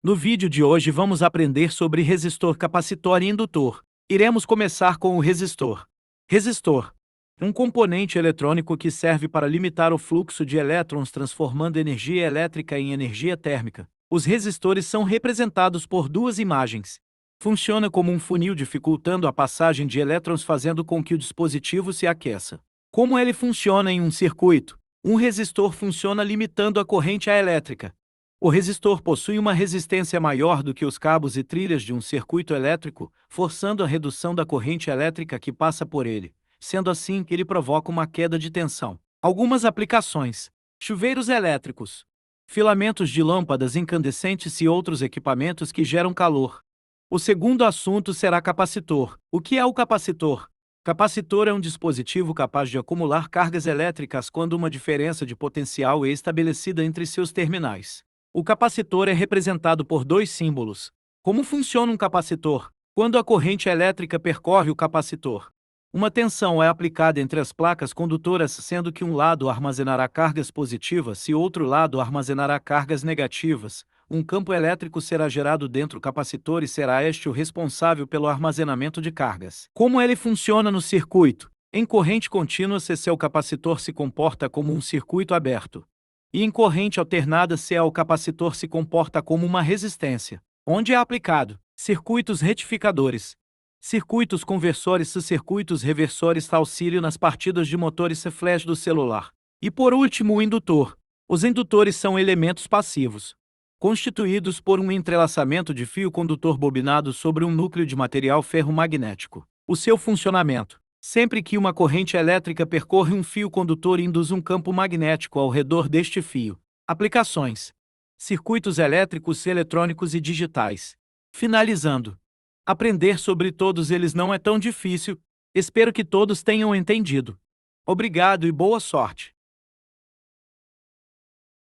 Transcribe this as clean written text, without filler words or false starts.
No vídeo de hoje vamos aprender sobre resistor, capacitor e indutor. Iremos começar com o resistor. Resistor: um componente eletrônico que serve para limitar o fluxo de elétrons transformando energia elétrica em energia térmica. Os resistores são representados por duas imagens. Funciona como um funil dificultando a passagem de elétrons fazendo com que o dispositivo se aqueça. Como ele funciona em um circuito? Um resistor funciona limitando a corrente elétrica. O resistor possui uma resistência maior do que os cabos e trilhas de um circuito elétrico, forçando a redução da corrente elétrica que passa por ele. Sendo assim, ele provoca uma queda de tensão. Algumas aplicações: chuveiros elétricos, filamentos de lâmpadas incandescentes e outros equipamentos que geram calor. O segundo assunto será capacitor. O que é o capacitor? Capacitor é um dispositivo capaz de acumular cargas elétricas quando uma diferença de potencial é estabelecida entre seus terminais. O capacitor é representado por dois símbolos. Como funciona um capacitor? Quando a corrente elétrica percorre o capacitor, uma tensão é aplicada entre as placas condutoras, sendo que um lado armazenará cargas positivas e outro lado armazenará cargas negativas. Um campo elétrico será gerado dentro do capacitor e será este o responsável pelo armazenamento de cargas. Como ele funciona no circuito? Em corrente contínua, seu capacitor se comporta como um circuito aberto. E em corrente alternada, o capacitor se comporta como uma resistência. Onde é aplicado? Circuitos retificadores, circuitos conversores e circuitos reversores, auxílio nas partidas de motores flash do celular. E por último, o indutor. Os indutores são elementos passivos, constituídos por um entrelaçamento de fio condutor bobinado sobre um núcleo de material ferromagnético. O seu funcionamento: sempre que uma corrente elétrica percorre um fio condutor, induz um campo magnético ao redor deste fio. Aplicações: circuitos elétricos, eletrônicos e digitais. Finalizando, aprender sobre todos eles não é tão difícil. Espero que todos tenham entendido. Obrigado e boa sorte!